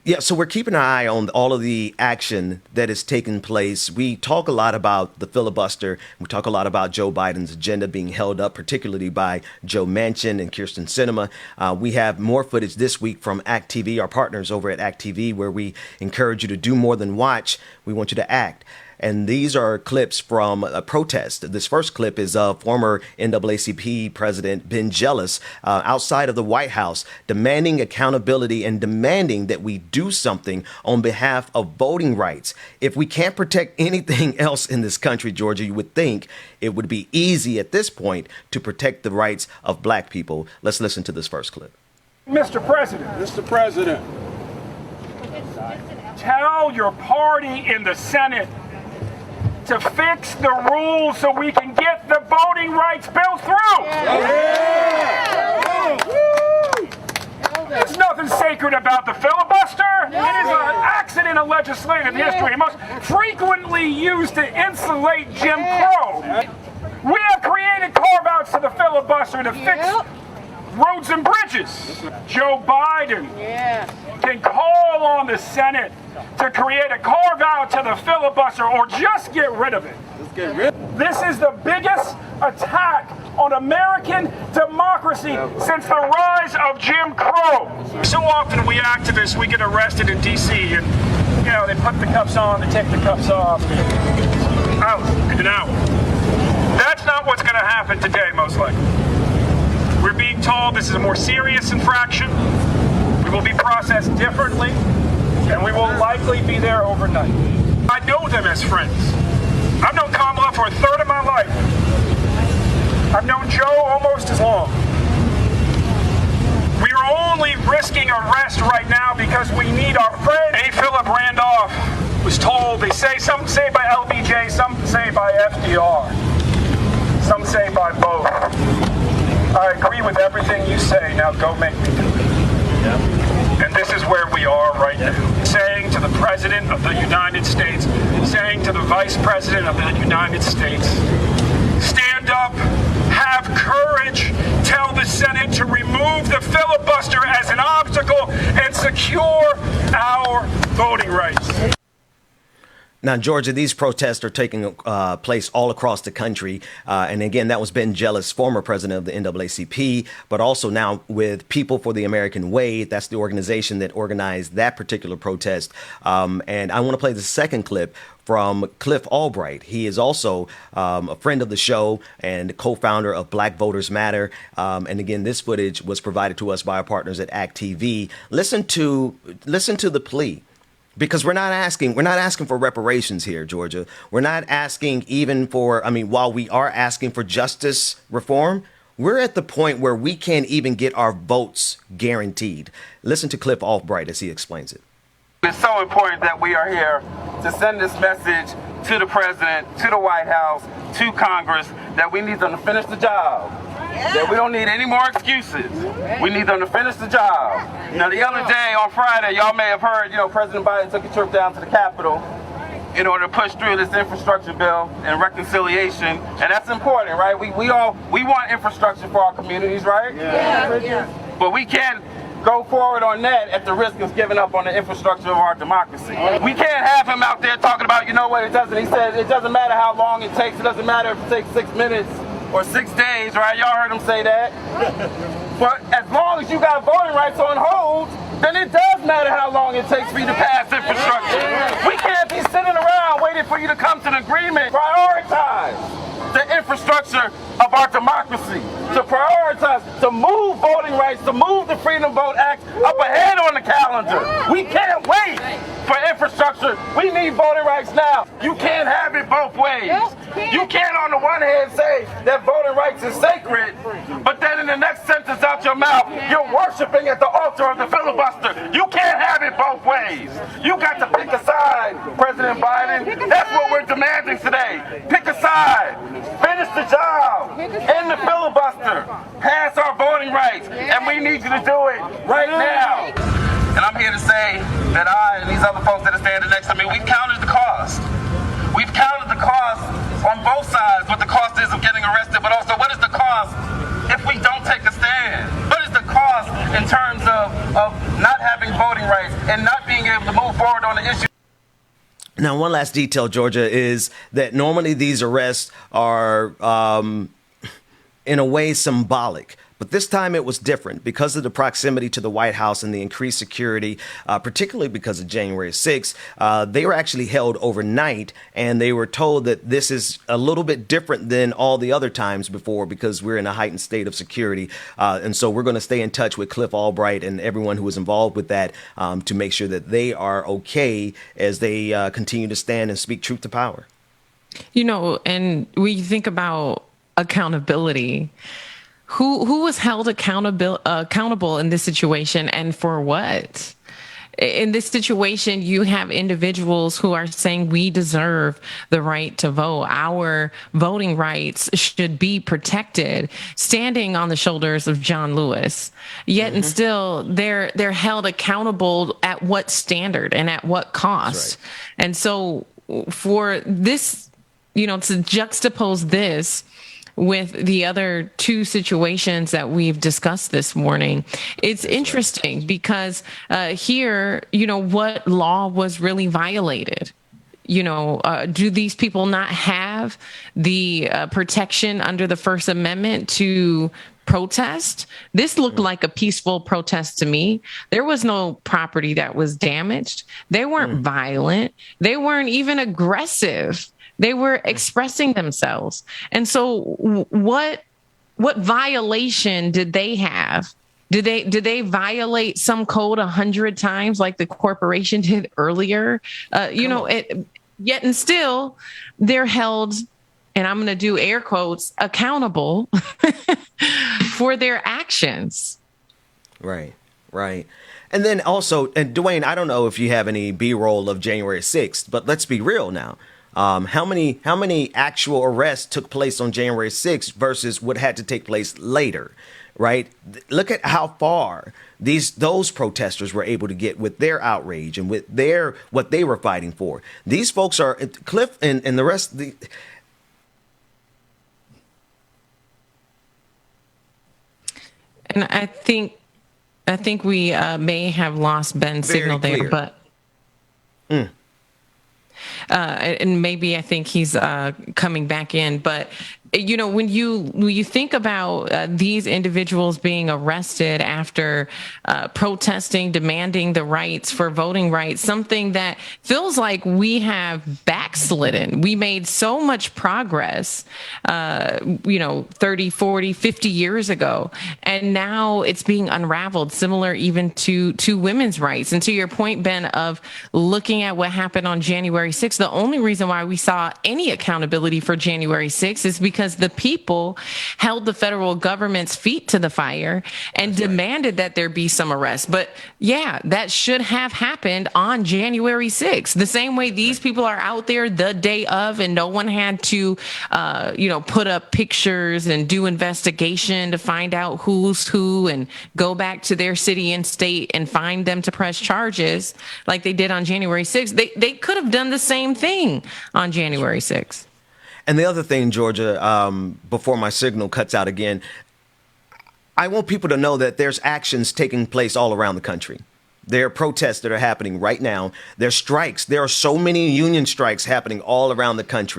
Yeah, so we're keeping an eye on all of the action that is taking place. We talk a lot about the filibuster. We talk a lot about Joe Biden's agenda being held up, particularly by Joe Manchin and Kirsten Sinema. We have more footage this week from act.tv, our partners over at act.tv, where we encourage you to do more than watch. We want you to act. And these are clips from a protest. This first clip is of former NAACP President Ben Jelous outside of the White House, demanding accountability and demanding that we do something on behalf of voting rights. If we can't protect anything else in this country, Georgia, you would think it would be easy at this point to protect the rights of black people. Let's listen to this first clip. Mr. President, tell your party in the Senate to fix the rules so we can get the voting rights bill through. There's nothing sacred about the filibuster. It is an accident in legislative history, most frequently used to insulate Jim Crow. We have created carve-outs to the filibuster to fix roads and bridges. Joe Biden can call on the Senate to create a carve-out to the filibuster or just get rid of it. This is the biggest attack on American democracy since the rise of Jim Crow. So often we activists, we get arrested in D.C. and, you know, they put the cuffs on, they take the cuffs off, out and out. That's not what's going to happen today, most likely. We're being told this is a more serious infraction. We will be processed differently, and we will likely be there overnight. I know them as friends. I've known Kamala for a third of my life. I've known Joe almost as long. We are only risking arrest right now because we need our friend. A. Philip Randolph was told, some say by LBJ, some say by FDR, some say by both. I agree with everything you say, now go make me do it. And this is where we are right now. Saying to the President of the United States, saying to the Vice President of the United States, stand up, have courage, tell the Senate to remove the filibuster as an obstacle and secure our voting rights. Now, Georgia, these protests are taking place all across the country. And again, that was Ben Jelous, former president of the NAACP, but also now with People for the American Way. That's the organization that organized that particular protest. And I want to play the second clip from Cliff Albright. He is also a friend of the show and co-founder of Black Voters Matter. And again, this footage was provided to us by our partners at act.tv. Listen to the plea. Because we're not asking for reparations here, Georgia. We're not asking even for, while we are asking for justice reform, we're at the point where we can't even get our votes guaranteed. Listen to Cliff Albright as he explains it. It's so important that we are here to send this message to the president, to the White House, to Congress, that we need them to finish the job. That we don't need any more excuses. We need them to finish the job. Now, the other day on Friday, y'all may have heard, President Biden took a trip down to the Capitol in order to push through this infrastructure bill and reconciliation, and that's important, right? We want infrastructure for our communities, right? Yeah. But we can't go forward on that at the risk of giving up on the infrastructure of our democracy. We can't have him out there talking about, he said it doesn't matter how long it takes, it doesn't matter if it takes 6 minutes or 6 days, right? Y'all heard him say that. But as long as you got voting rights on hold, then it does matter how long it takes for you to pass infrastructure. We can't be sitting around waiting for you to come to an agreement. Prioritize the infrastructure of our democracy, to prioritize, to move voting rights, to move the Freedom Vote Act up ahead on the calendar. We can't wait for infrastructure. We need voting rights now. You can't have it both ways. You can't on the one hand say that voting rights is sacred, but then in the next sentence out your mouth, you're worshiping at the altar of the filibuster. You can't have it both ways. You got to pick a side, President Biden. That's what we're demanding today. Pick a side. Finish the job. End the filibuster. Pass our voting rights. And we need you to do it right now. And I'm here to say that I and these other folks that are standing next to me, we've counted the cost. We've counted the cost on both sides, what the cost is of getting arrested, but also what is the cost if we don't take a stand? What is the cost in terms of not having voting rights and not being able to move forward on the issue. Now, one last detail, Georgia, is that normally these arrests are, in a way, symbolic. But this time it was different because of the proximity to the White House and the increased security, particularly because of January 6th. They were actually held overnight, and they were told that this is a little bit different than all the other times before because we're in a heightened state of security. And so we're going to stay in touch with Cliff Albright and everyone who was involved with that to make sure that they are okay as they continue to stand and speak truth to power. You know, and we think about accountability. Who was held accountable in this situation, and for what? In this situation, you have individuals who are saying we deserve the right to vote. Our voting rights should be protected, standing on the shoulders of John Lewis. Yet and still, they're held accountable at what standard and at what cost? Right. And so for this, you know, to juxtapose this with the other two situations that we've discussed this morning, it's interesting because here, you know, what law was really violated? You know, do these people not have the protection under the First Amendment to protest? This looked like a peaceful protest to me. There was no property that was damaged. They weren't violent. They weren't even aggressive. They were expressing themselves. And so what violation did they have? Did they violate some code 100 times like the corporation did earlier? Yet and still they're held, and I'm going to do air quotes, accountable for their actions. Right. And then also, and Dwayne, I don't know if you have any B-roll of January 6th, but let's be real now. How many actual arrests took place on January 6th versus what had to take place later, right? Look at how far those protesters were able to get with their outrage and with what they were fighting for. These folks are Cliff and the rest of the. And I think we may have lost Ben's signal there, but. And maybe I think he's coming back in. But, you know, when you think about these individuals being arrested after protesting, demanding the rights for voting rights, something that feels like we have backslidden. We made so much progress, 30, 40, 50 years ago. And now it's being unraveled, similar even to women's rights. And to your point, Ben, of looking at what happened on January 6th, the only reason why we saw any accountability for January 6th is because the people held the federal government's feet to the fire and demanded that there be some arrests. But yeah, that should have happened on January 6th. The same way these people are out there the day of, and no one had to, put up pictures and do investigation to find out who's who and go back to their city and state and find them to press charges like they did on January 6th. They could have done the same thing on January 6th. And the other thing, Georgia, before my signal cuts out again, I want people to know that there's actions taking place all around the country. There are protests that are happening right now. There's strikes. There are so many union strikes happening all around the country.